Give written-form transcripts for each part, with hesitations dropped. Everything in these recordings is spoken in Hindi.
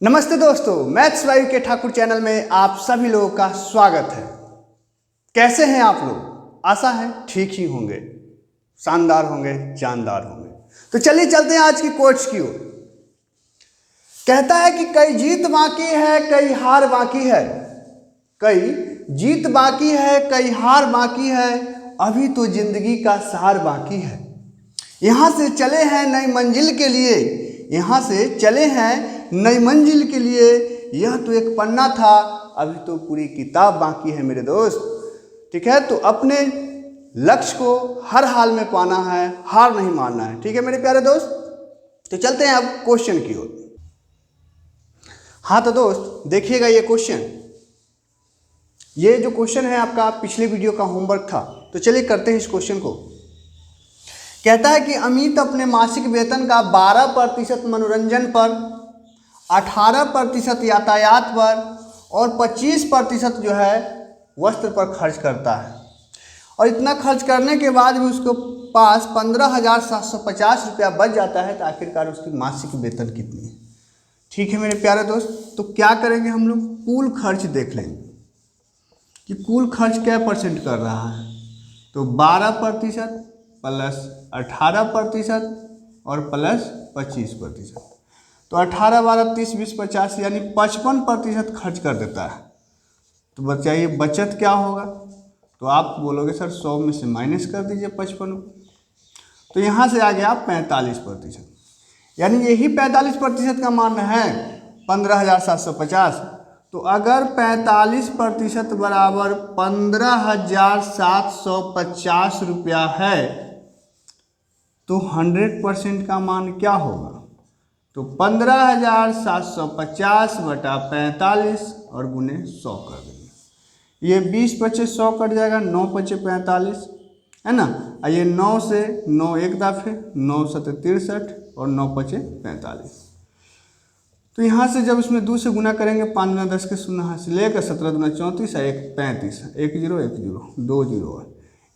नमस्ते दोस्तों, मैथ्स लाइव के ठाकुर चैनल में आप सभी लोगों का स्वागत है। कैसे हैं आप लोग? आशा है ठीक ही होंगे, शानदार होंगे, जानदार होंगे। तो चलिए चलते हैं आज की कोट्स की ओर। कहता है कि कई जीत बाकी है, कई हार बाकी है, कई जीत बाकी है, कई हार बाकी है, अभी तो जिंदगी का सार बाकी है। यहाँ से चले हैं नई मंजिल के लिए, यहाँ से चले हैं नई मंजिल के लिए, यह तो एक पन्ना था, अभी तो पूरी किताब बाकी है मेरे दोस्त। ठीक है, तो अपने लक्ष्य को हर हाल में पाना है, हार नहीं मानना है। ठीक है मेरे प्यारे दोस्त, तो चलते हैं अब क्वेश्चन की ओर। हाँ तो दोस्त देखिएगा ये क्वेश्चन, ये जो क्वेश्चन है आपका पिछले वीडियो का होमवर्क था। तो चलिए करते हैं इस क्वेश्चन को। कहता है कि अमित अपने मासिक वेतन का 12% मनोरंजन पर, 18% यातायात पर और 25% जो है वस्त्र पर खर्च करता है। और इतना खर्च करने के बाद भी उसको पास 15,750 रुपया बच जाता है। तो आखिरकार उसकी मासिक वेतन कितनी है? ठीक है मेरे प्यारे दोस्त, तो क्या करेंगे हम लोग, कुल खर्च देख लेंगे कि कुल खर्च क्या परसेंट कर रहा है। तो 12% प्लस 18% और प्लस 25%। तो 18, 12, 30, 20, 50 यानी 55% खर्च कर देता है। तो बताइए बचत क्या होगा? तो आप बोलोगे सर 100 में से माइनस कर दीजिए 55। तो यहाँ से आ गया 45%, यानी यही 45% का मान है 15,750। तो अगर 45% बराबर 15,750 रुपया है तो 100% का मान क्या होगा? तो 15,750 बटा 45 और गुने 100 कर देंगे। ये 20 पचे 100 कट जाएगा, 9 पचे 45 है ना। और ये 9 से 9 एक दफे, 9 सते 63 और 9 पचे 45। तो यहाँ से जब इसमें 2 से गुना करेंगे, 5 गुना 10 के 0 से लेकर 17 गुना 34 है, 1 35, 1 0 1 0 2 0 है,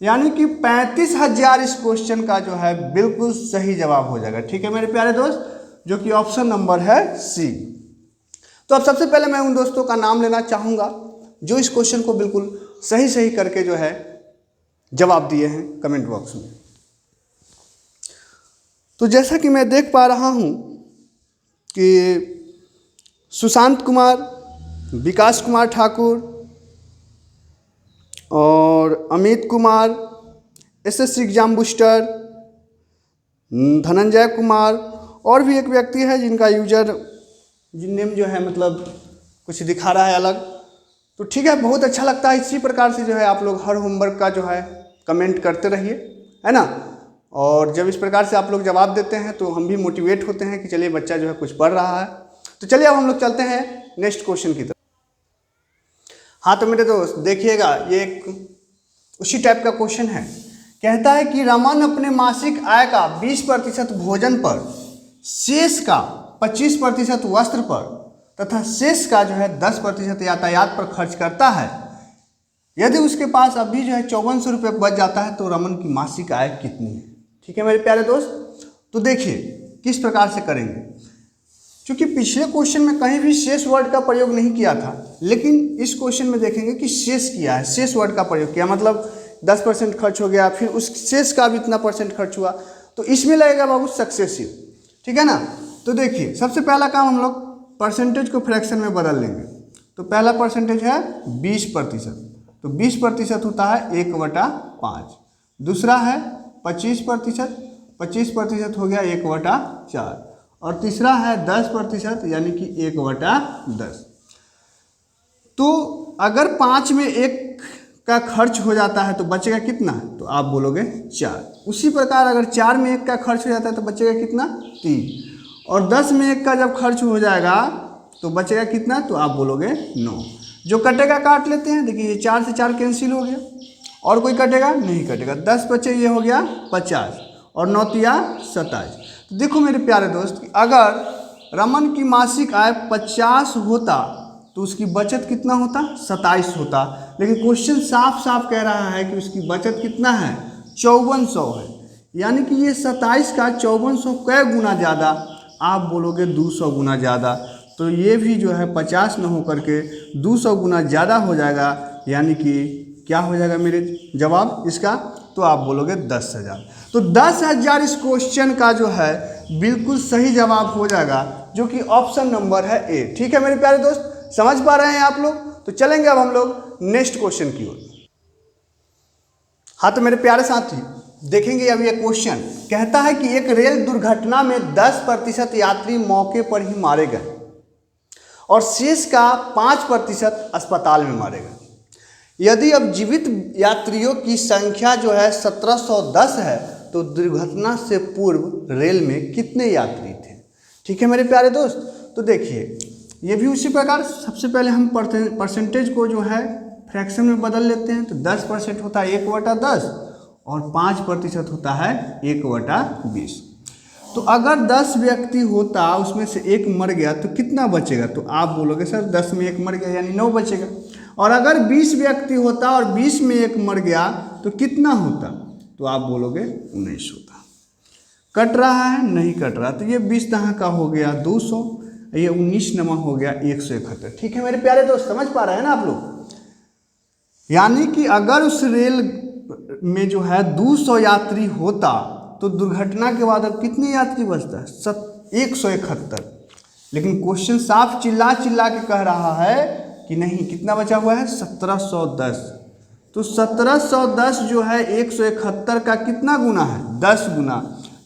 यानी कि 35,000 इस क्वेश्चन का जो है बिल्कुल सही जवाब हो जाएगा। ठीक है मेरे प्यारे दोस्त, जो कि ऑप्शन नंबर है सी। तो अब सबसे पहले मैं उन दोस्तों का नाम लेना चाहूँगा जो इस क्वेश्चन को बिल्कुल सही सही करके जो है जवाब दिए हैं कमेंट बॉक्स में। तो जैसा कि मैं देख पा रहा हूँ कि सुशांत कुमार, विकास कुमार ठाकुर और Amit Kumar, SSC exam booster, Dhananjay Kumar और भी एक व्यक्ति है जिनका यूजर नेम जो है मतलब कुछ दिखा रहा है अलग। तो ठीक है, बहुत अच्छा लगता है। इसी प्रकार से जो है आप लोग हर होमवर्क का जो है कमेंट करते रहिए, है ना। और जब इस प्रकार से आप लोग जवाब देते हैं तो हम भी मोटिवेट होते हैं कि चलिए बच्चा जो है कुछ पढ़ रहा है। तो चलिए अब हम लोग चलते हैं नेक्स्ट क्वेश्चन की तरफ। हाँ तो मेरे दोस्त देखिएगा, ये एक उसी टाइप का क्वेश्चन है। कहता है कि रमन अपने मासिक आय का 20% भोजन पर, शेष का 25% वस्त्र पर तथा शेष का जो है 10% यातायात पर खर्च करता है। यदि उसके पास अभी जो है 5400 रुपये बच जाता है तो रमन की मासिक आय कितनी है? ठीक है मेरे प्यारे दोस्त, तो देखिए किस प्रकार से करेंगे। क्योंकि पिछले क्वेश्चन में कहीं भी शेष वर्ड का प्रयोग नहीं किया था, लेकिन इस क्वेश्चन में देखेंगे कि शेष किया है, शेष वर्ड का प्रयोग किया, मतलब 10% खर्च हो गया, फिर उस शेष का भी इतना परसेंट खर्च हुआ, तो इसमें लगेगा बाबू सक्सेसिव। ठीक है ना। तो देखिए सबसे पहला काम हम लोग परसेंटेज को फ्रैक्शन में बदल लेंगे। तो पहला परसेंटेज है 20%, तो 20% होता है 1/5। दूसरा है 25%, 25% हो गया 1/4। और तीसरा है 10% यानी कि 1/10। तो अगर 5 में 1 का खर्च हो जाता है तो बचेगा कितना? तो आप बोलोगे 4। उसी प्रकार अगर 4 में 1 का खर्च हो जाता है तो बचेगा कितना? 3। और 10 में 1 का जब खर्च हो जाएगा तो बचेगा कितना? तो आप बोलोगे 9। जो कटेगा काट लेते हैं। देखिए ये 4 से 4 कैंसिल हो गया, और कोई कटेगा नहीं कटेगा। 10 बचे, ये हो गया 50 और 9 तिया 27। तो देखो मेरे प्यारे दोस्त, अगर रमन की मासिक आय 50 होता तो उसकी बचत कितना होता? 27 होता। लेकिन क्वेश्चन साफ साफ कह रहा है कि उसकी बचत कितना है? 5400 है। यानी कि ये 27 का 5400 कै गुना ज़्यादा? आप बोलोगे 200 गुना ज़्यादा। तो ये भी जो है 50 न होकर के 200 गुना ज़्यादा हो जाएगा, यानी कि क्या हो जाएगा मेरे जवाब इसका, तो आप बोलोगे 10,000। तो 10,000 इस क्वेश्चन का जो है बिल्कुल सही जवाब हो जाएगा, जो कि ऑप्शन नंबर है ए। ठीक है मेरे प्यारे दोस्त, समझ पा रहे हैं आप लोग? तो चलेंगे अब हम लोग नेक्स्ट क्वेश्चन की ओर। हाँ तो मेरे प्यारे साथी देखेंगे अब ये क्वेश्चन कहता है कि एक रेल दुर्घटना में 10% यात्री मौके पर ही मारे गए और शेष का 5% अस्पताल में मारे गए। यदि अब जीवित यात्रियों की संख्या जो है 1710 है तो दुर्घटना से पूर्व रेल में कितने यात्री थे? ठीक है मेरे प्यारे दोस्त, तो देखिए ये भी उसी प्रकार सबसे पहले हम परसेंटेज को जो है फ्रैक्शन में बदल लेते हैं। तो 10% होता है 1/10 और 5% होता है 1/20। तो अगर 10 व्यक्ति होता उसमें से एक मर गया तो कितना बचेगा? तो आप बोलोगे सर 10 में एक मर गया यानी 9 बचेगा। और अगर 20 व्यक्ति होता और 20 में एक मर गया तो कितना होता? तो आप बोलोगे 19 होता। कट रहा है? नहीं कट रहा। तो ये 20 यहाँ का हो गया 200, ये 19 नमा हो गया 171। ठीक है मेरे प्यारे दोस्त, समझ पा रहे हैं ना आप लोग? यानी कि अगर उस रेल में जो है 200 यात्री होता तो दुर्घटना के बाद अब कितने यात्री बचता है? 171। लेकिन क्वेश्चन साफ चिल्ला चिल्ला के कह रहा है कि नहीं, कितना बचा हुआ है? 1710। तो 1710 जो है 171 का कितना गुना है? 10 गुना।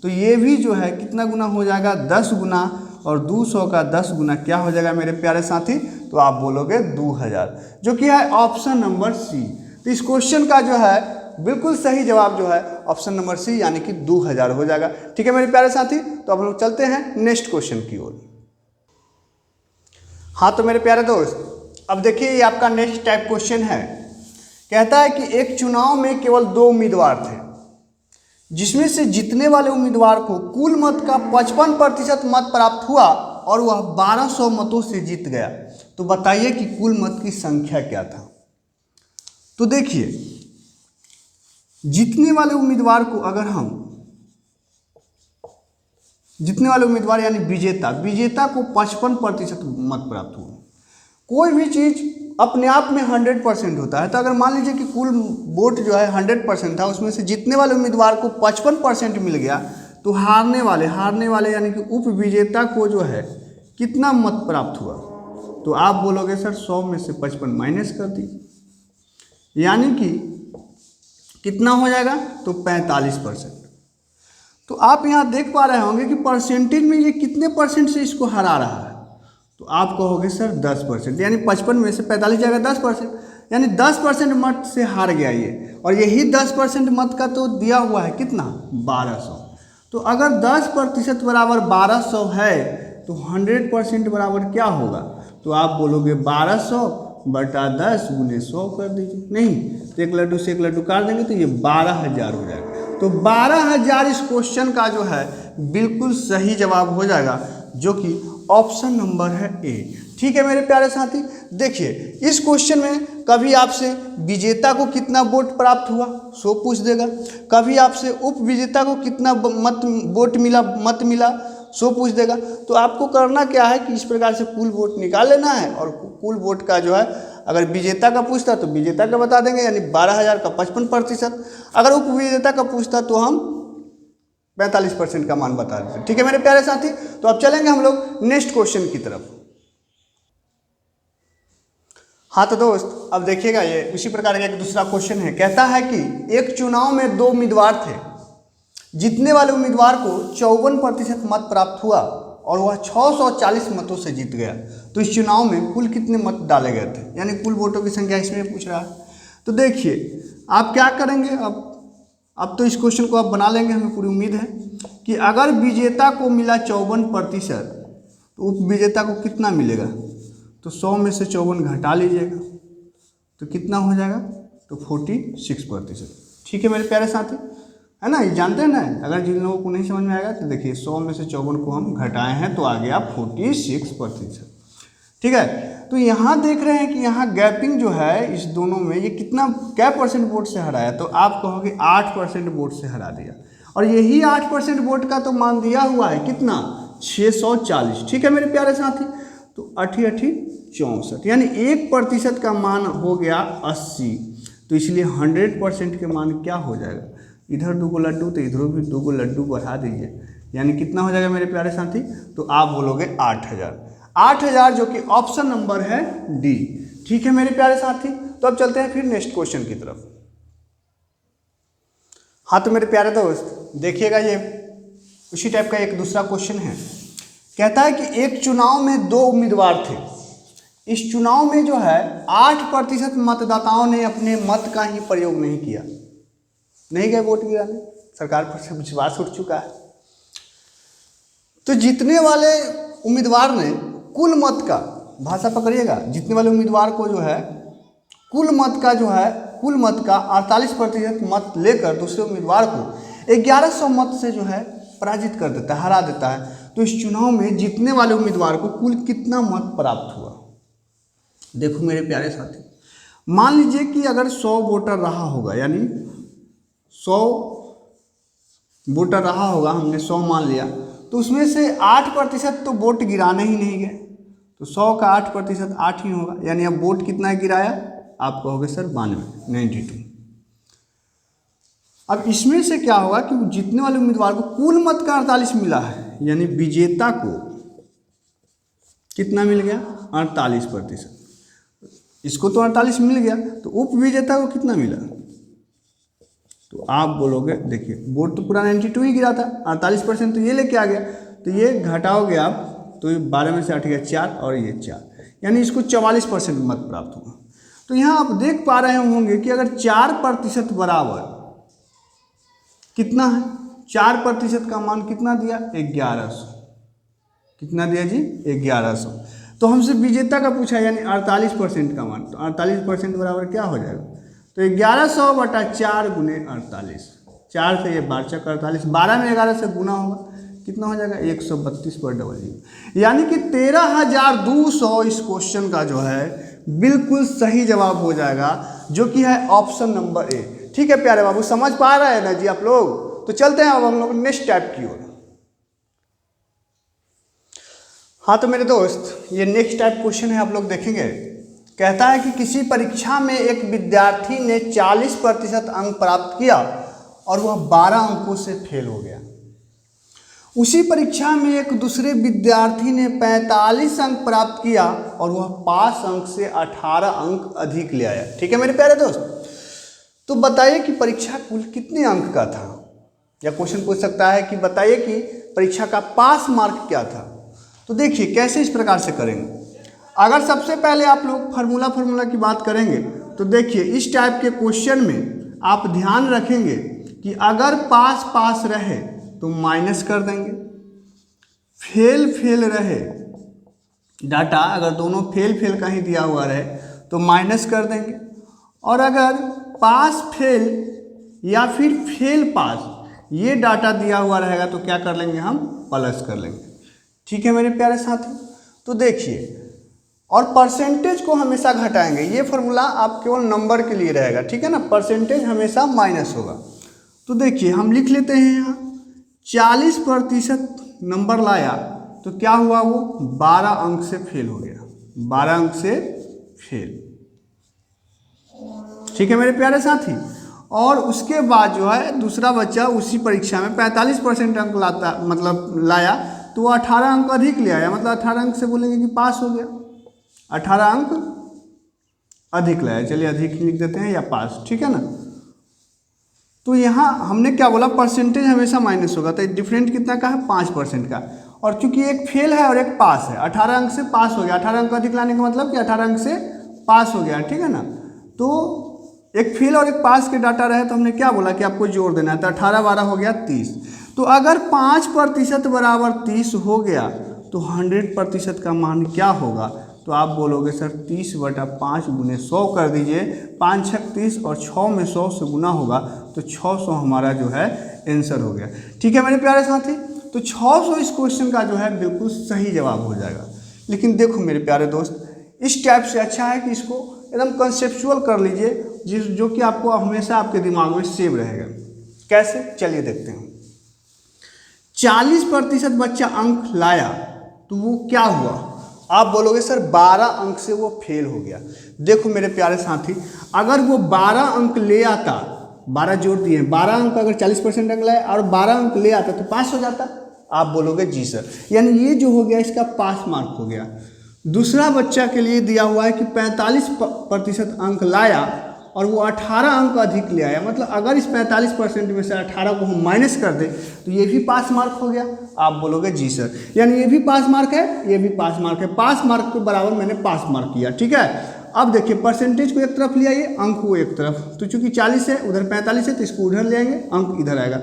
तो ये भी जो है कितना गुना हो जाएगा? 10 गुना। और 200 का 10 गुना क्या हो जाएगा मेरे प्यारे साथी? तो आप बोलोगे 2000, जो कि है ऑप्शन नंबर सी। तो इस क्वेश्चन का जो है बिल्कुल सही जवाब जो है ऑप्शन नंबर सी यानी कि 2000 हो जाएगा। ठीक है मेरे प्यारे साथी, तो अब हम लोग चलते हैं नेक्स्ट क्वेश्चन की ओर। हाँ तो मेरे प्यारे दोस्त अब देखिए ये आपका नेक्स्ट टाइप क्वेश्चन है। कहता है कि एक चुनाव में केवल 2 उम्मीदवार थे, जिसमें से जीतने वाले उम्मीदवार को कुल मत का 55% मत प्राप्त हुआ और वह 1200 मतों से जीत गया। तो बताइए कि कुल मत की संख्या क्या था? तो देखिए जीतने वाले उम्मीदवार को अगर हम जीतने वाले उम्मीदवार यानी विजेता को 55% मत प्राप्त हुआ। कोई भी चीज़ अपने आप में 100% होता है। तो अगर मान लीजिए कि कुल वोट जो है 100% था, उसमें से जीतने वाले उम्मीदवार को 55% मिल गया, तो हारने वाले यानी कि उपविजेता को जो है कितना मत प्राप्त हुआ? तो आप बोलोगे सर 100 में से 55 माइनस कर दीजिए, यानी कि कितना हो जाएगा? तो 45%। तो आप यहाँ देख पा रहे होंगे कि परसेंटेज में ये कितने परसेंट से इसको हरा रहा है? तो आप कहोगे सर 10%, यानी 55 में से 45 जाएगा 10%, यानी 10% मत से हार गया ये। और यही 10% मत का तो दिया हुआ है कितना? 1200। तो अगर 10% बराबर 1200 है तो 100% बराबर क्या होगा? तो आप बोलोगे 1200 बटा 10 गुने 100 कर दीजिए। नहीं तो एक लड्डू से एक लड्डू काट देंगे तो ये 12,000 हो जाएगा। तो 12,000 इस क्वेश्चन का जो है बिल्कुल सही जवाब हो जाएगा, जो कि ऑप्शन नंबर है ए। ठीक है मेरे प्यारे साथी, देखिए इस क्वेश्चन में कभी आपसे विजेता को कितना वोट प्राप्त हुआ 100 पूछ देगा, कभी आपसे उप विजेता को कितना मत मिला 100 पूछ देगा। तो आपको करना क्या है कि इस प्रकार से कुल वोट निकाल लेना है, और कुल वोट का जो है अगर विजेता का पूछता तो विजेता का बता देंगे, यानी 12,000 का 55%। अगर उप विजेता का पूछता तो हम 45% का मान बता देते। ठीक है मेरे प्यारे साथी, तो अब चलेंगे हम लोग नेक्स्ट क्वेश्चन की तरफ। हाँ तो दोस्त अब देखिएगा ये उसी प्रकार का एक दूसरा क्वेश्चन है। कहता है कि एक चुनाव में 2 उम्मीदवार थे, जीतने वाले उम्मीदवार को 54% मत प्राप्त हुआ और वह 640 मतों से जीत गया। तो इस चुनाव में कुल कितने मत डाले गए थे, यानी कुल वोटों की संख्या इसमें पूछ रहा है। तो देखिए आप क्या करेंगे, अब तो इस क्वेश्चन को आप बना लेंगे, हमें पूरी उम्मीद है कि अगर विजेता को मिला 54% तो उप विजेता को कितना मिलेगा? तो 100 में से 54 घटा लीजिएगा तो कितना हो जाएगा? तो 46%। ठीक है मेरे प्यारे साथी, है ना, ये जानते हैं ना। अगर जिन लोगों को नहीं समझ में आएगा तो देखिए 100 में से 54 को हम घटाए हैं तो आ गया 46%। ठीक है, तो यहाँ देख रहे हैं कि यहाँ गैपिंग जो है इस दोनों में ये क्या परसेंट वोट से हराया? तो आप कहोगे 8% वोट से हरा दिया, और यही 8% वोट का तो मान दिया हुआ है कितना? 640। ठीक है मेरे प्यारे साथी, तो 8×8 = 64, यानी 1% का मान हो गया 80। तो इसलिए 100% के मान क्या हो जाएगा, इधर 2 लड्डू तो इधरों भी 2 लड्डू बढ़ा दीजिए, यानी कितना हो जाएगा मेरे प्यारे साथी, तो आप बोलोगे 8000 जो कि ऑप्शन नंबर है डी। ठीक है मेरे प्यारे साथी, तो अब चलते हैं फिर नेक्स्ट क्वेश्चन की तरफ। हाँ तो मेरे प्यारे दोस्त देखिएगा, ये उसी टाइप का एक दूसरा क्वेश्चन है। कहता है कि एक चुनाव में 2 उम्मीदवार थे। इस चुनाव में जो है 8% मतदाताओं ने अपने मत का ही प्रयोग नहीं किया, नहीं गए वोट गिराने, सरकार पर से विश्वास उठ चुका है। तो जीतने वाले उम्मीदवार ने कुल मत का, भाषा पकड़िएगा, जीतने वाले उम्मीदवार को जो है कुल मत का 48% मत लेकर दूसरे उम्मीदवार को 1100 मत से जो है पराजित कर देता है, हरा देता है। तो इस चुनाव में जीतने वाले उम्मीदवार को कुल कितना मत प्राप्त हुआ। देखो मेरे प्यारे साथी, मान लीजिए कि अगर 100 वोटर रहा होगा, यानी 100 वोटर रहा होगा, हमने 100 मान लिया, तो उसमें से 8% तो वोट गिराने ही नहीं गए, तो 100 का 8% 8 ही होगा, यानी अब वोट कितना गिराया, आप कहोगे सर 92। अब इसमें से क्या होगा कि जीतने वाले उम्मीदवार को कुल मत का 48 मिला है, यानी विजेता को कितना मिल गया, 48%। इसको तो 48 मिल गया, तो उप विजेता को कितना मिला, तो आप बोलोगे, देखिए वोट तो पूरा 92 ही गिरा था, 48% तो ये लेके आ गया, तो ये घटाओगे आप, तो 12 में से 8 गया 4 और ये 4, यानी इसको 44% मत प्राप्त हुआ। तो यहाँ आप देख पा रहे होंगे कि अगर 4% बराबर कितना है, 4% का मान कितना दिया, 1100, कितना दिया जी, 1100। तो हमसे विजेता का पूछा, यानी 48% का मान, तो 48% बराबर क्या हो जाएगा, तो 1100/4 × 48, 4 से ये 12 48, 12 में 11 से गुना होगा, कितना हो जाएगा 132/00, यानी कि 13200 इस क्वेश्चन का जो है बिल्कुल सही जवाब हो जाएगा, जो कि है ऑप्शन नंबर ए। ठीक है प्यारे बाबू, समझ पा रहे हैं ना जी आप लोग। तो चलते हैं अब हम लोग नेक्स्ट टाइप की ओर। हाँ तो मेरे दोस्त, ये नेक्स्ट टाइप क्वेश्चन है, आप लोग देखेंगे। कहता है कि किसी परीक्षा में एक विद्यार्थी ने 40% अंक प्राप्त किया और वह 12 अंकों से फेल हो गया। उसी परीक्षा में एक दूसरे विद्यार्थी ने 45 अंक प्राप्त किया और वह पास अंक से 18 अंक अधिक ले आया। ठीक है मेरे प्यारे दोस्त, तो बताइए कि परीक्षा कुल कितने अंक का था, या क्वेश्चन पूछ सकता है कि बताइए कि परीक्षा का पास मार्क क्या था। तो देखिए कैसे इस प्रकार से करेंगे। अगर सबसे पहले आप लोग फार्मूला की बात करेंगे, तो देखिए इस टाइप के क्वेश्चन में आप ध्यान रखेंगे कि अगर पास रहे तो माइनस कर देंगे, फेल रहे डाटा, अगर दोनों फेल का ही दिया हुआ रहे तो माइनस कर देंगे, और अगर पास फेल या फिर फेल पास ये डाटा दिया हुआ रहेगा तो क्या कर लेंगे, हम प्लस कर लेंगे। ठीक है मेरे प्यारे साथी, तो देखिए, और परसेंटेज को हमेशा घटाएंगे। ये फार्मूला आप केवल नंबर के लिए रहेगा, ठीक है ना, परसेंटेज हमेशा माइनस होगा। तो देखिए हम लिख लेते हैं यहाँ 40% नंबर लाया तो क्या हुआ, वो 12 अंक से फेल हो गया, 12 अंक से फेल। ठीक है मेरे प्यारे साथी, और उसके बाद जो है दूसरा बच्चा उसी परीक्षा में 45% अंक लाया तो वो 18 अंक अधिक ले आया, मतलब 18 अंक से बोलेंगे कि पास हो गया, 18 अंक अधिक लाया, चलिए अधिक लिख देते हैं या पास। ठीक है ना, तो यहाँ हमने क्या बोला, परसेंटेज हमेशा माइनस होगा, तो डिफरेंट कितना का है, 5% का, और चूंकि एक फेल है और एक पास है, 18 अंक से पास हो गया, 18 अंक अधिक लाने का मतलब कि 18 अंक से पास हो गया। ठीक है ना, तो एक फेल और एक पास के डाटा रहे तो हमने क्या बोला कि आपको जोड़ देना है, तो 18 12 हो गया 30। तो अगर 5% बराबर 30 हो गया तो 100% का मान क्या होगा, तो आप बोलोगे सर 30/5 × 100 कर दीजिए, 5 6 30 और 6 में 100 से गुना होगा तो 600 हमारा जो है आंसर हो गया। ठीक है मेरे प्यारे साथी, तो 600 इस क्वेश्चन का जो है बिल्कुल सही जवाब हो जाएगा। लेकिन देखो मेरे प्यारे दोस्त, इस टाइप से अच्छा है कि इसको एकदम कंसेप्चुअल कर लीजिए, जो कि आपको हमेशा आपके दिमाग में सेव रहेगा। कैसे, चलिए देखते हैं। 40% बच्चा अंक लाया तो वो क्या हुआ, आप बोलोगे सर 12 अंक से वो फेल हो गया। देखो मेरे प्यारे साथी, अगर वो 12 अंक ले आता, 12 जोड़ दिए, 12 अंक अगर 40% अंक लाए और 12 अंक ले आता तो पास हो जाता। आप बोलोगे जी सर, यानी ये जो हो गया इसका पास मार्क हो गया। दूसरा बच्चा के लिए दिया हुआ है कि 45% अंक लाया और वो 18 अंक अधिक ले आया, मतलब अगर इस 45% में से 18 को हम माइनस कर दें तो ये भी पास मार्क हो गया। आप बोलोगे जी सर, यानी ये भी पास मार्क है, ये भी पास मार्क है, पास मार्क के बराबर मैंने पास मार्क किया। ठीक है, अब देखिए परसेंटेज को एक तरफ ले आइए, अंक को एक तरफ, तो चूंकि 40 है उधर 45 है तो इसको उधर ले आएंगे, अंक इधर आएगा,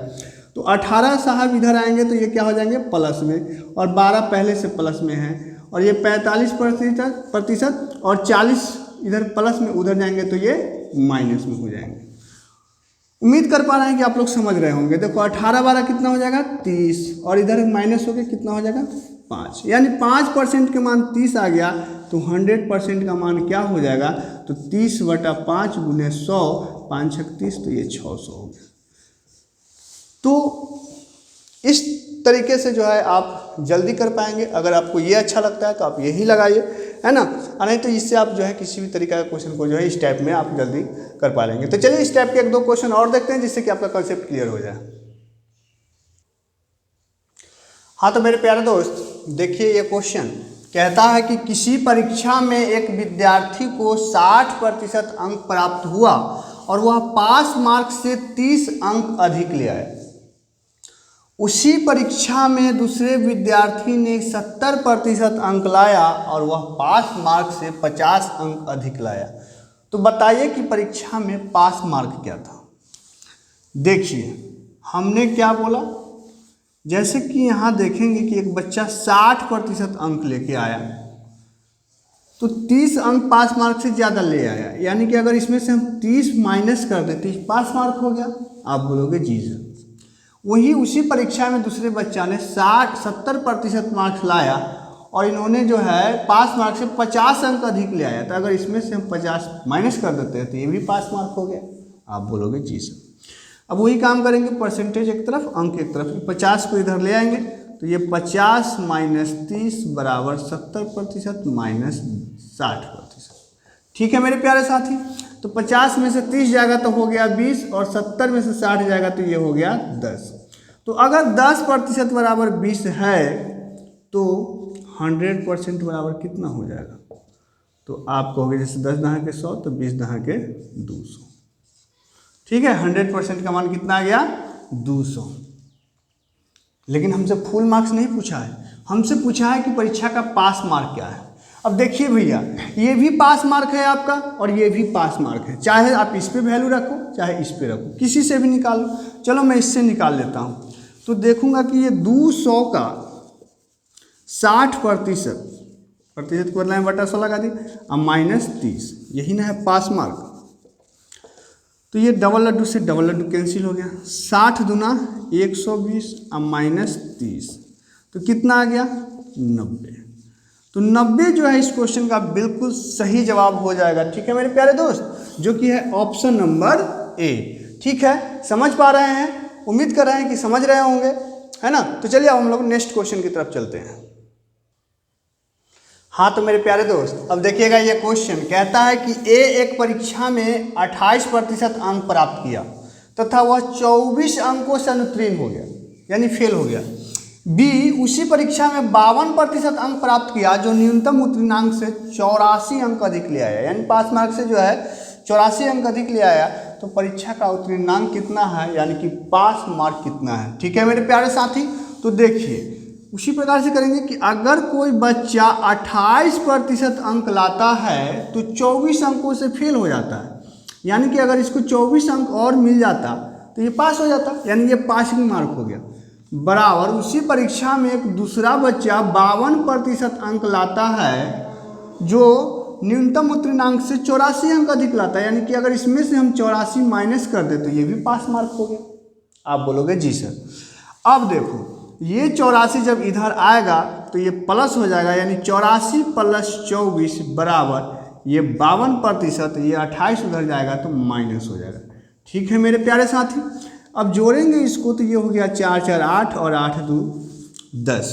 तो 18 साहब इधर आएंगे तो ये क्या हो जाएंगे प्लस में, और 12 पहले से प्लस में है, और ये 45% और 40 इधर प्लस में उधर जाएंगे तो ये माइनस में हो जाएंगे। उम्मीद कर पा रहे हैं कि आप लोग समझ रहे होंगे। देखो 18 12 कितना हो जाएगा 30, और इधर माइनस हो गया कितना हो जाएगा 5, यानी 5% के मान 30 आ गया तो 100% का मान क्या हो जाएगा, तो 30/5 गुने 100, 5 छक 30, तो ये 600 हो गया। तो इस तरीके से जो है आप जल्दी कर पाएंगे। अगर आपको ये अच्छा लगता है तो आप यही लगाइए, है ना, नहीं तो इससे आप जो है किसी भी तरीके का क्वेश्चन को जो है इस टाइप में आप जल्दी कर पा लेंगे। तो चलिए इस टाइप के 1-2 क्वेश्चन और देखते हैं जिससे कि आपका कंसेप्ट क्लियर हो जाए। हाँ तो मेरे प्यारे दोस्त देखिए, ये क्वेश्चन कहता है कि किसी परीक्षा में एक विद्यार्थी को 60% अंक प्राप्त हुआ और वह पास मार्क से 30 अंक अधिक ले आया। उसी परीक्षा में दूसरे विद्यार्थी ने 70% अंक लाया और वह पास मार्क से 50 अंक अधिक लाया। तो बताइए कि परीक्षा में पास मार्क क्या था। देखिए हमने क्या बोला, जैसे कि यहाँ देखेंगे कि एक बच्चा 60% अंक लेके आया तो 30 अंक पास मार्क से ज़्यादा ले आया, यानी कि अगर इसमें से हम 30 माइनस कर देते पास मार्क हो गया। आप बोलोगे जी सर। वही उसी परीक्षा में दूसरे बच्चा ने 70% मार्क्स लाया और इन्होंने जो है पास मार्क से 50 अंक अधिक ले आया, तो अगर इसमें से हम 50 माइनस कर देते हैं तो ये भी पास मार्क हो गया। आप बोलोगे जी सर। अब वही काम करेंगे, परसेंटेज एक तरफ अंक एक तरफ, 50 को इधर ले आएंगे तो ये 50 माइनस 30 बराबर 70% माइनस 60%। ठीक है मेरे प्यारे साथी, तो 50 में से 30 जाएगा तो हो गया 20 और 70 में से 60 जाएगा तो ये हो गया 10। तो अगर 10% बराबर 20 है तो 100% बराबर कितना हो जाएगा, तो आप कहोगे जैसे 10 दहा के 100 तो 20 दहा के 200। ठीक है, 100% का मान कितना आ गया 200। लेकिन हमसे फुल मार्क्स नहीं पूछा है, हमसे पूछा है कि परीक्षा का पास मार्क क्या है। अब देखिए भैया, ये भी पास मार्क है आपका और ये भी पास मार्क है, चाहे आप इस पे वैल्यू रखो चाहे इस पे रखो, किसी से भी निकालो। चलो मैं इससे निकाल लेता हूँ, तो देखूंगा कि ये 200 का 60% को बदला में बटा 100 लगा दी, अब माइनस 30, यही ना है पास मार्क। तो ये डबल लड्डू से डबल लड्डू कैंसिल हो गया, 60 दूना 120 अब माइनस 30, तो कितना आ गया 90। तो 90 जो है इस क्वेश्चन का बिल्कुल सही जवाब हो जाएगा। ठीक है मेरे प्यारे दोस्त, जो कि है ऑप्शन नंबर ए। ठीक है, समझ पा रहे हैं, उम्मीद कर रहे हैं कि समझ रहे होंगे, है ना। तो चलिए अब हम लोग नेक्स्ट क्वेश्चन की तरफ चलते हैं। हाँ तो मेरे प्यारे दोस्त अब देखिएगा, ये क्वेश्चन कहता है कि ए एक परीक्षा में 28% अंक प्राप्त किया तथा वह 24 अंकों से अनुत्तीर्ण हो गया, यानी फेल हो गया। बी उसी परीक्षा में 52% अंक प्राप्त किया जो न्यूनतम उत्तीर्णांक से 84 अंक अधिक ले आया, यानी पास मार्क से जो है 84 अंक अधिक ले आया, तो परीक्षा का उत्तीर्णांक कितना है, यानी कि पास मार्क कितना है। ठीक है मेरे प्यारे साथी, तो देखिए उसी प्रकार से करेंगे कि अगर कोई बच्चा 28% अंक लाता है तो 24 अंकों से फेल हो जाता है, यानी कि अगर इसको 24 अंक और मिल जाता तो ये पास हो जाता, यानी ये पासिंग मार्क हो गया। बराबर उसी परीक्षा में एक दूसरा बच्चा 52% अंक लाता है जो न्यूनतम उत्तीर्णांक से 84 अंक अधिक लाता है, यानी कि अगर इसमें से हम 84 माइनस कर दे तो ये भी पास मार्क हो गया। आप बोलोगे जी सर। अब देखो ये 84 जब इधर आएगा तो ये प्लस हो जाएगा, यानी 84 प्लस 24 बराबर ये 52%, ये 28 उधर जाएगा तो माइनस हो जाएगा। ठीक है मेरे प्यारे साथी, अब जोड़ेंगे इसको तो ये हो गया 4 4 8 और 8 2 10।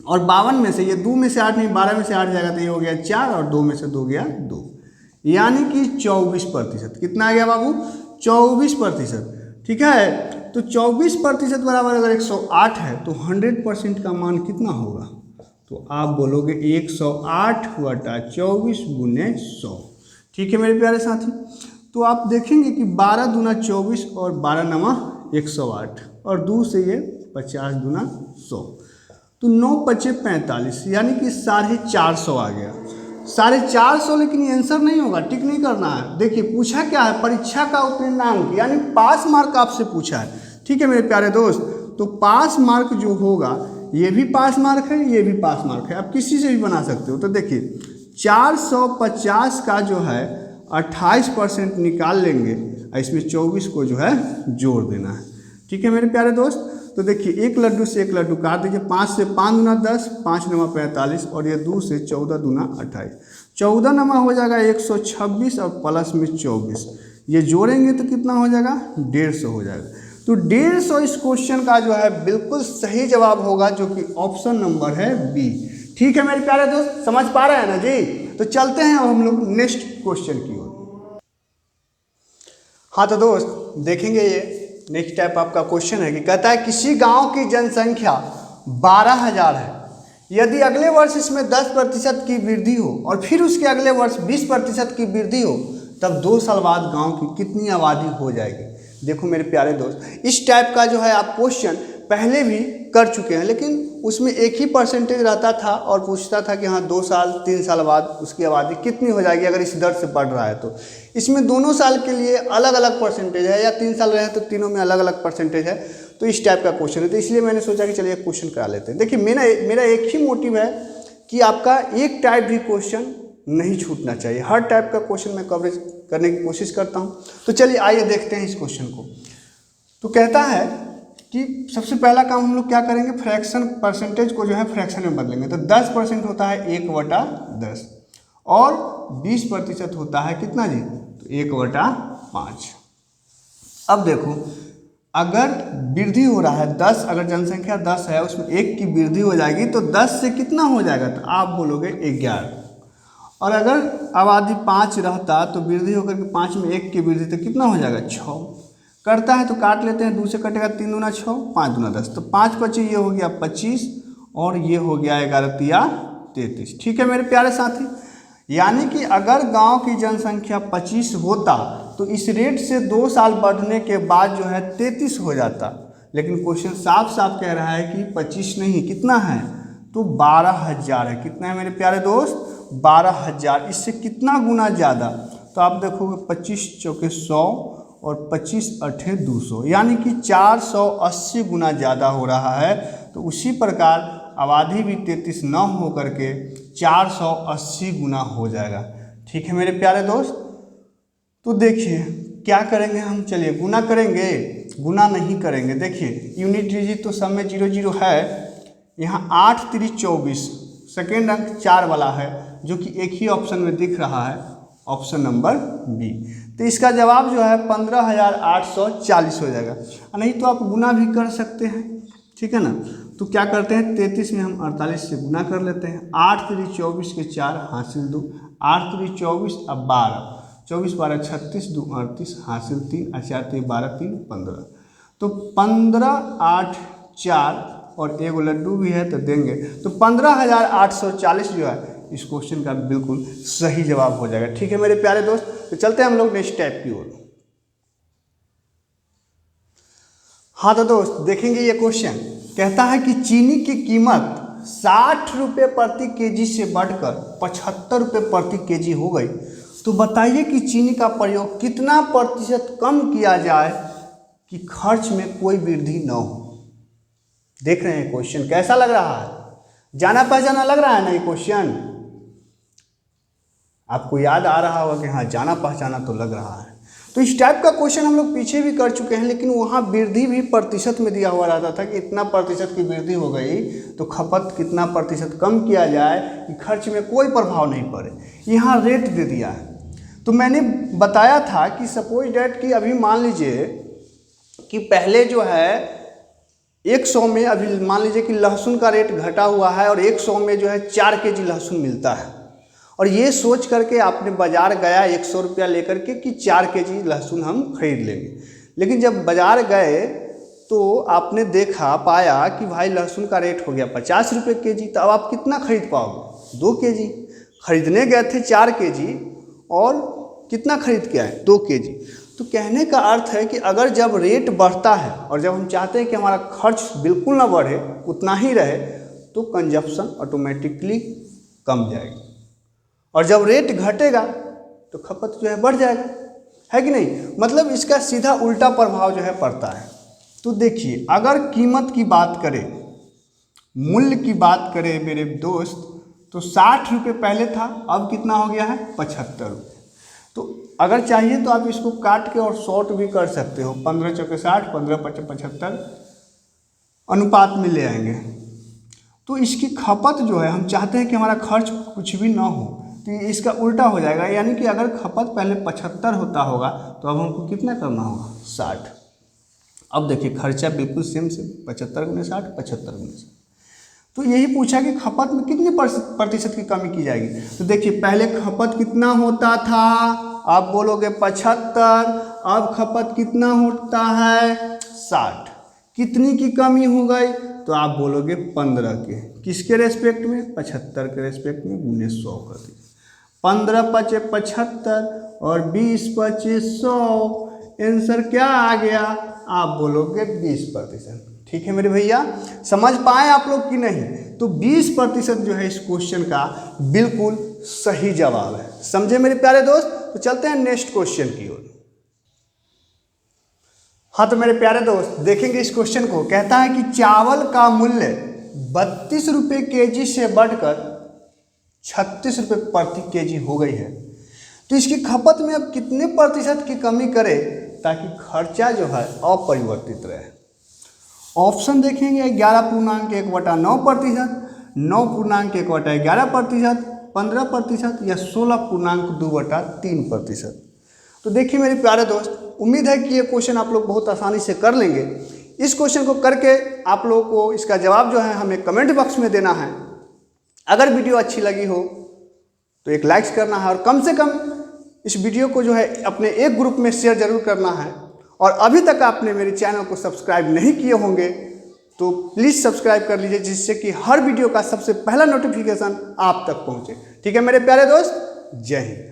और 52 में से ये 2 में से 8 नहीं, 12 में से 8 जाएगा तो ये हो गया 4 और 2 में से 2 गया 2, यानी कि 24%। कितना आ गया बाबू? 24%। ठीक है, तो 24% बराबर अगर 108 है तो 100% का मान कितना होगा? तो आप बोलोगे 108 बटा 24 गुने 100। ठीक है मेरे प्यारे साथी, तो आप देखेंगे कि 12 दूना 24 और 12 नवा 108 और 2 से ये 50 दूना 100, तो 9 पचे 45, यानी कि 450 आ गया। 450, लेकिन ये आंसर नहीं होगा, टिक नहीं करना है। देखिए पूछा क्या है, परीक्षा का उत्तीर्णांक यानी पास मार्क आपसे पूछा है। ठीक है मेरे प्यारे दोस्त, तो पास मार्क जो होगा, ये भी पास मार्क है, ये भी पास मार्क है, आप किसी से भी बना सकते हो। तो देखिए 450 का जो है 28% निकाल लेंगे और इसमें 24 को जो है जोड़ देना है। ठीक है मेरे प्यारे दोस्त, तो देखिए एक लड्डू से एक लड्डू काट दीजिए, 5 से 5 दूना 10, 5 नमा 45 और ये 2 से 14 दूना 28, 14 नमा हो जाएगा 126 और प्लस में 24, ये जोड़ेंगे तो कितना हो जाएगा? 150 हो जाएगा। तो 150 इस क्वेश्चन का जो है बिल्कुल सही जवाब होगा, जो कि ऑप्शन नंबर है बी। ठीक है मेरे प्यारे दोस्त, समझ पा रहे हैं ना जी? तो चलते हैं अब हम लोग नेक्स्ट क्वेश्चन की ओर। हाँ तो दोस्त देखेंगे, ये नेक्स्ट टाइप आपका क्वेश्चन है कि कहता है किसी गांव की जनसंख्या 12,000 है, यदि अगले वर्ष इसमें 10% की वृद्धि हो और फिर उसके अगले वर्ष 20% की वृद्धि हो, तब 2 साल बाद गांव की कितनी आबादी हो जाएगी? देखो मेरे प्यारे दोस्त, इस टाइप का जो है आप क्वेश्चन पहले भी कर चुके हैं, लेकिन उसमें एक ही परसेंटेज रहता था और पूछता था कि हाँ 2 साल 3 साल बाद उसकी आबादी कितनी हो जाएगी अगर इस दर से बढ़ रहा है। तो इसमें दोनों साल के लिए अलग अलग परसेंटेज है, या 3 साल रहे तो तीनों में अलग अलग परसेंटेज है। तो इस टाइप का क्वेश्चन है, तो इसलिए मैंने सोचा कि चलिए क्वेश्चन करा लेते हैं। देखिए मेरा एक ही मोटिव है कि आपका एक टाइप भी क्वेश्चन नहीं छूटना चाहिए, हर टाइप का क्वेश्चन मैं कवरेज करने की कोशिश करता हूँ। तो चलिए आइए देखते हैं इस क्वेश्चन को। तो कहता है कि सबसे पहला काम हम लोग क्या करेंगे, फ्रैक्शन परसेंटेज को जो है फ्रैक्शन में बदलेंगे। तो 10% होता है 1/10 और 20% होता है कितना जी? तो 1/5। अब देखो अगर वृद्धि हो रहा है 10, अगर जनसंख्या 10 है उसमें 1 की वृद्धि हो जाएगी तो 10 से कितना हो जाएगा? तो आप बोलोगे 11। और अगर आबादी 5 रहता तो वृद्धि होकर के 5 में 1 की वृद्धि तो कितना हो जाएगा? 6 करता है, तो काट लेते हैं, 2 से कटेगा 3 दूना 6, 5 दूना 10, तो 5 पचे ये हो गया 25 और ये हो गया 11 तिया 33। ठीक है मेरे प्यारे साथी, यानी कि अगर गांव की जनसंख्या 25 होता तो इस रेट से 2 साल बढ़ने के बाद जो है 33 हो जाता, लेकिन क्वेश्चन साफ साफ कह रहा है कि 25 नहीं, कितना है? तो 12,000 है। कितना है मेरे प्यारे दोस्त? 12,000। इससे कितना गुना ज़्यादा? तो आप देखोगे 25 चौके 100 और 25 अठे 200, यानी कि 480 गुना ज़्यादा हो रहा है। तो उसी प्रकार आबादी भी 33 न हो करके 480 गुना हो जाएगा। ठीक है मेरे प्यारे दोस्त, तो देखिए क्या करेंगे हम, चलिए गुना करेंगे, गुना नहीं करेंगे। देखिए यूनिट डिजिट तो सब में 0 0 है, यहाँ 8 3 24, सेकेंड अंक 4 वाला है जो कि एक ही ऑप्शन में दिख रहा है, ऑप्शन नंबर बी। तो इसका जवाब जो है 15,840 हो जाएगा। नहीं तो आप गुना भी कर सकते हैं, ठीक है ना। तो क्या करते हैं, 33 में हम 48 से गुना कर लेते हैं। 8 3 24 के 4 हासिल 2, 8 3 24 अब 12, 24 12 36 2 38 हासिल 3 और 4 3 12 3 15। तो 15 8 4 और एगो लड्डू भी है तो देंगे, तो 15,840 जो है इस क्वेश्चन का बिल्कुल सही जवाब हो जाएगा। ठीक है मेरे प्यारे दोस्त, तो चलते हैं हम लोग नेक्स्ट टाइप की ओर। हाँ तो दोस्त देखेंगे ये क्वेश्चन कहता है कि चीनी की कीमत 60 रुपये प्रति केजी से बढ़कर 75 रुपये प्रति केजी हो गई, तो बताइए कि चीनी का प्रयोग कितना प्रतिशत कम किया जाए कि खर्च में कोई वृद्धि न हो। देख रहे हैं क्वेश्चन कैसा लग रहा है, जाना पहचाना लग रहा है ना ये क्वेश्चन, आपको याद आ रहा होगा कि हाँ जाना पहचाना तो लग रहा है। तो इस टाइप का क्वेश्चन हम लोग पीछे भी कर चुके हैं, लेकिन वहाँ वृद्धि भी प्रतिशत में दिया हुआ रहता था कि इतना प्रतिशत की वृद्धि हो गई तो खपत कितना प्रतिशत कम किया जाए कि खर्च में कोई प्रभाव नहीं पड़े। यहाँ रेट दे दिया है, तो मैंने बताया था कि सपोज डेट कि अभी मान लीजिए कि पहले जो है 100 में अभी मान लीजिए कि लहसुन का रेट घटा हुआ है और 100 में जो है 4 केजी लहसुन मिलता है, और ये सोच करके आपने बाज़ार गया 100 रुपया लेकर के कि 4 केजी लहसुन हम खरीद लेंगे। लेकिन जब बाज़ार गए तो आपने देखा पाया कि भाई लहसुन का रेट हो गया 50 रुपये केजी, तो अब आप कितना खरीद पाओगे? 2 केजी। खरीदने गए थे 4 केजी और कितना खरीद के आए? 2 केजी। तो कहने का अर्थ है कि अगर जब रेट बढ़ता है और जब हम चाहते हैं कि हमारा खर्च बिल्कुल ना बढ़े, उतना ही रहे, तो कंजप्शन ऑटोमेटिकली कम जाएगी, और जब रेट घटेगा तो खपत जो है बढ़ जाएगा, है कि नहीं? मतलब इसका सीधा उल्टा प्रभाव जो है पड़ता है। तो देखिए, अगर कीमत की बात करें, मूल्य की बात करें मेरे दोस्त, तो 60 रुपये पहले था, अब कितना हो गया है? 75 रुपये। तो अगर चाहिए तो आप इसको काट के और शॉर्ट भी कर सकते हो, 15 चौके 60, 15 पचे 75 अनुपात में ले आएंगे। तो इसकी खपत जो है, हम चाहते हैं कि हमारा खर्च कुछ भी ना हो, तो इसका उल्टा हो जाएगा। यानी कि अगर खपत पहले 75 होता होगा तो अब हमको कितना करना होगा? 60। अब देखिए खर्चा बिल्कुल सेम 75 गुने 60, 75 गुने 60। तो यही पूछा कि खपत में कितनी प्रतिशत की कमी की जाएगी। तो देखिए, पहले खपत कितना होता था? आप बोलोगे 75, अब खपत कितना होता है? 60। कितनी की कमी हो गई? तो आप बोलोगे 15 के। किसके रेस्पेक्ट में? 75 के रेस्पेक्ट में, गुने 100 कर दीजिए। 15 पचे 75 और 20 पचे 100, आंसर क्या आ गया? आप बोलोगे 20%। ठीक है मेरे भैया, समझ पाए आप लोग कि नहीं? तो 20% जो है इस क्वेश्चन का बिल्कुल सही जवाब है। समझे मेरे प्यारे दोस्त? तो चलते हैं नेक्स्ट क्वेश्चन की ओर। हाँ तो मेरे प्यारे दोस्त देखेंगे इस क्वेश्चन को। कहता है कि चावल का मूल्य 32 रुपये केजी से बढ़कर 36 रुपये प्रति केजी हो गई है, तो इसकी खपत में अब कितने प्रतिशत की कमी करें ताकि खर्चा जो है अपरिवर्तित रहे? ऑप्शन देखेंगे 11.1/9%, 9.1/11%, 15% या 16.2/3%। तो देखिए मेरे प्यारे दोस्त, उम्मीद है कि ये क्वेश्चन आप लोग बहुत आसानी से कर लेंगे। इस क्वेश्चन को करके आप लोगों को इसका जवाब जो है हमें कमेंट बॉक्स में देना है। अगर वीडियो अच्छी लगी हो तो एक लाइक करना है, और कम से कम इस वीडियो को जो है अपने एक ग्रुप में शेयर जरूर करना है। और अभी तक आपने मेरे चैनल को सब्सक्राइब नहीं किए होंगे तो प्लीज़ सब्सक्राइब कर लीजिए, जिससे कि हर वीडियो का सबसे पहला नोटिफिकेशन आप तक पहुंचे। ठीक है मेरे प्यारे दोस्त, जय हिंद।